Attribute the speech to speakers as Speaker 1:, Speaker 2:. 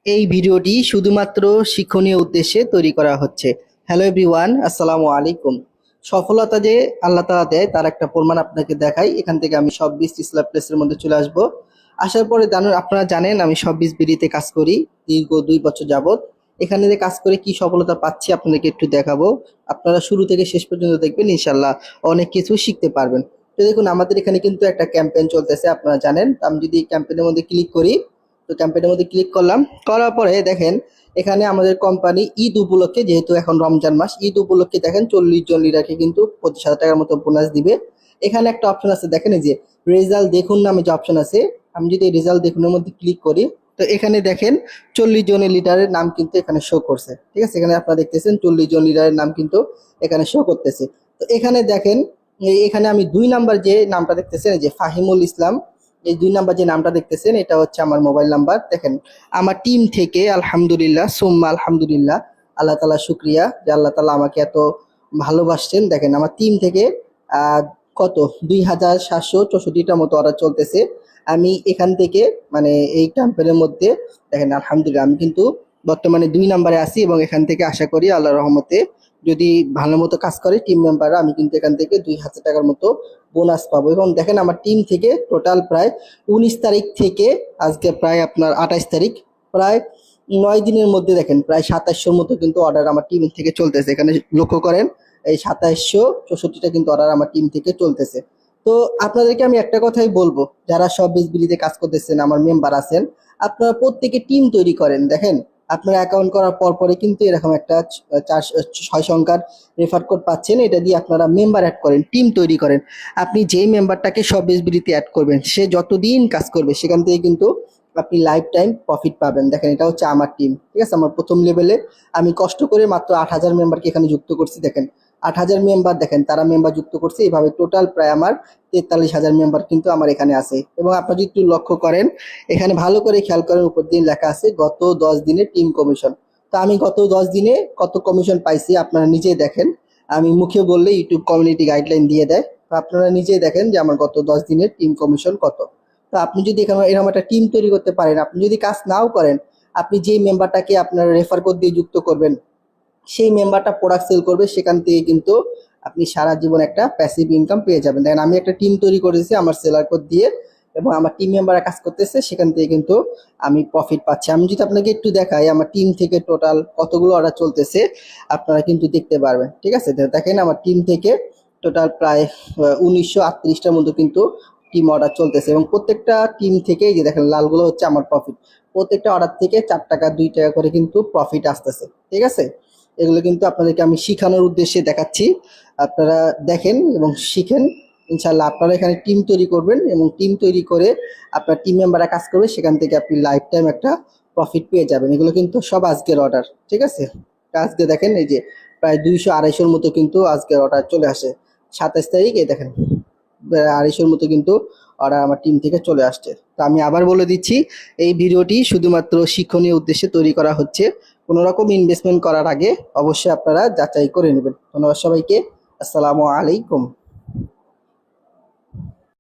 Speaker 1: এই ভিডিওটি শুধুমাত্র শিক্ষণীয় উদ্দেশ্যে তৈরি করা হচ্ছে। হ্যালো এভরিওয়ান, আসসালামু আলাইকুম। সফলতা যে আল্লাহ তাআলা দেয় তার একটা প্রমাণ আপনাকে দেখাই। এখান থেকে আমি সব বিজ ইসলাম প্লেসের মধ্যে চলে আসব। আসার পরে আপনারা জানেন আমি সব বিজ বিডিতে কাজ করি দীর্ঘ 2 বছর যাবত। এখানে যে কাজ করে কি সফলতা পাচ্ছি আপনাদেরকে একটু দেখাবো। আপনারা শুরু থেকে শেষ পর্যন্ত দেখবেন, ইনশাল্লাহ অনেক কিছু শিখতে পারবেন। তো দেখুন, আমাদের এখানে কিন্তু একটা ক্যাম্পেইন চলতেছে, আপনারা জানেন। তো আমি যদি ক্যাম্পেইনের মধ্যে ক্লিক করি, তো ক্যাম্পেইনের মধ্যে ক্লিক করলাম, করার পরে দেখেন এখানে আমাদের কোম্পানি ঈদ উপলক্ষে, যেহেতু এখন রমজান মাস, ঈদ উপলক্ষে দেখেন 40 জন লিডারকে কিন্তু 25,000 টাকার মতো বোনাস দিবে। এখানে একটা অপশন আছে, দেখেন এই যে রেজাল্ট দেখুন নামে যে অপশন আছে, আমি যদি রেজাল্ট দেখুনের মধ্যে ক্লিক করি, তো এখানে দেখেন 40 জনের লিডারের নাম কিন্তু এখানে শো করছে। ঠিক আছে, এখানে আপনারা দেখতেছেন 40 জন লিডারের নাম কিন্তু এখানে শো করতেছে। তো এখানে দেখেন এখানে আমি 2 নাম্বার যে নামটা দেখতেছেন, এই যে ফাহিমুল ইসলাম, এই 2 নাম্বার যে নামটা দেখতেছেন এটা হচ্ছে আমার মোবাইল নাম্বার। দেখেন আমার টিম থেকে আলহামদুলিল্লাহ সুম্মা আলহামদুলিল্লাহ, আল্লাহ তাআলা শুকরিয়া যে আল্লাহ তাআলা আমাকে এত ভালোবাসছেন। দেখেন আমার টিম থেকে আহ কত 2764টা মতো অর্ডার চলতেছে। আমি এখান থেকে মানে এই ক্যাম্পেইনের মধ্যে দেখেন আলহামদুলিল্লাহ আমি কিন্তু বর্তমানে 2 নাম্বারে আছি, এবং এখান থেকে আশা করি আল্লাহর রহমতে যদি ভালো মতো কাজ করে টিম মেম্বাররা, আমি কিন্তু এখান থেকে 2,000 টাকার মতো বোনাস পাবো। এবং দেখেন আমার টিম থেকে টোটাল প্রায় 19 তারিখ থেকে আজকে প্রায় আপনার 28 তারিখ, প্রায় 9 দিনের মধ্যে দেখেন প্রায় 2700 মতো কিন্তু অর্ডার আমার টিম থেকে চলতেছে। এখানে লক্ষ্য করেন এই 2764টা কিন্তু অর্ডার আমার টিম থেকে চলতেছে। তো আপনাদেরকে আমি একটা কথাই বলবো, যারা সব বিজবিলিতে কাজ করতেছেন, আমার মেম্বার আছেন, আপনারা প্রত্যেকে টিম তৈরি করেন। দেখেন আপনার অ্যাকাউন্ট করার পর পরে কিন্তু এরকম একটা 6 সংখ্যার রেফার কোড পাচ্ছেন, এটা দিয়ে আপনারা মেম্বার অ্যাড করেন, টিম তৈরি করেন। আপনি যেই মেম্বারটাকে সব বিজবিলিতে অ্যাড করবেন, সে যতদিন কাজ করবে সেখান থেকে কিন্তু আপনি লাইফ টাইম প্রফিট পাবেন। দেখেন এটা হচ্ছে আমার টিম, ঠিক আছে। আমার প্রথম লেভেলে আমি কষ্ট করে মাত্র 8,000 মেম্বারকে এখানে যুক্ত করছি। দেখেন 8,000 মেম্বার, দেখেন তারা মেম্বার যুক্ত করছে। এইভাবে টোটাল প্রায় আমার 43,000 মেম্বার কিন্তু আমার এখানে আছে। এবং আপনারা যদি একটু লক্ষ্য করেন, এখানে ভালো করে খেয়াল করেন, উপর দিন লেখা আছে গত 10 দিনের টিম কমিশন। তো আমি গত 10 দিনে কত কমিশন পাইছি আপনারা নিজেই দেখেন। আমি মুখে বললে ইউটিউব কমিউনিটি গাইডলাইন দিয়ে দেয়, তো আপনারা নিজেই দেখেন যে আমার গত 10 দিনের টিম কমিশন কত। তো আপনি যদি এখানে এরকম একটা টিম তৈরি করতে পারেন, আপনি যদি কাজ নাও করেন, আপনি যেই মেম্বারটাকে আপনার রেফার কোড দিয়ে যুক্ত করবেন, সেই মেম্বারটা প্রোডাক্ট সেল করবে, সেখান থেকে কিন্তু আপনি সারা জীবন একটা প্যাসিভ ইনকাম পেয়ে যাবেন। দেখেন আমি একটা টিম তৈরি করেছি আমার সেলার কোড দিয়ে, এবং আমার টিম মেম্বাররা কাজ করতেছে, সেখান থেকে কিন্তু আমি প্রফিট পাচ্ছি। আমি যদি আপনাকে একটু দেখাই আমার টিম থেকে টোটাল কতগুলো অর্ডার চলতেছে, আপনারা কিন্তু দেখতে পারবেন। ঠিক আছে, দেখেন আমার টিম থেকে টোটাল প্রায় 1938টার মতো কিন্তু টিম অর্ডার চলতেছে, এবং প্রত্যেকটা টিম থেকে যে দেখেন লালগুলো হচ্ছে আমার প্রফিট। প্রত্যেকটা অর্ডার থেকে 4 টাকা 2 টাকা করে কিন্তু প্রফিট আসতেছে। ঠিক আছে, এগুলো কিন্তু আপনাদেরকে আমি শিখানোর উদ্দেশ্যে দেখাচ্ছি। আপনারা দেখেন এবং শিখেন, ইনশাল্লাহ আপনারা এখানে টিম তৈরি করবেন, এবং টিম তৈরি করে আপনার টিম মেম্বাররা কাজ করবে, সেখান থেকে আপনি লাইফ টাইম একটা প্রফিট পেয়ে যাবেন। এগুলো কিন্তু সব আজকের অর্ডার। ঠিক আছে, আজকে দেখেন এই যে প্রায় 200-250 মতো কিন্তু আজকের অর্ডার চলে আসে। 27 তারিখ এই দেখেন 250 মতো কিন্তু অর্ডার আমার টিম থেকে চলে আসছে। তো আমি আবার বলে দিচ্ছি, এই ভিডিওটি শুধুমাত্র শিক্ষণীয় উদ্দেশ্যে তৈরি করা হচ্ছে। কোনো রকম ইনভেস্টমেন্ট করার আগে অবশ্যই আপনারা যাচাই করে নেবেন। ধন্যবাদ সবাইকে, আসসালামু আলাইকুম।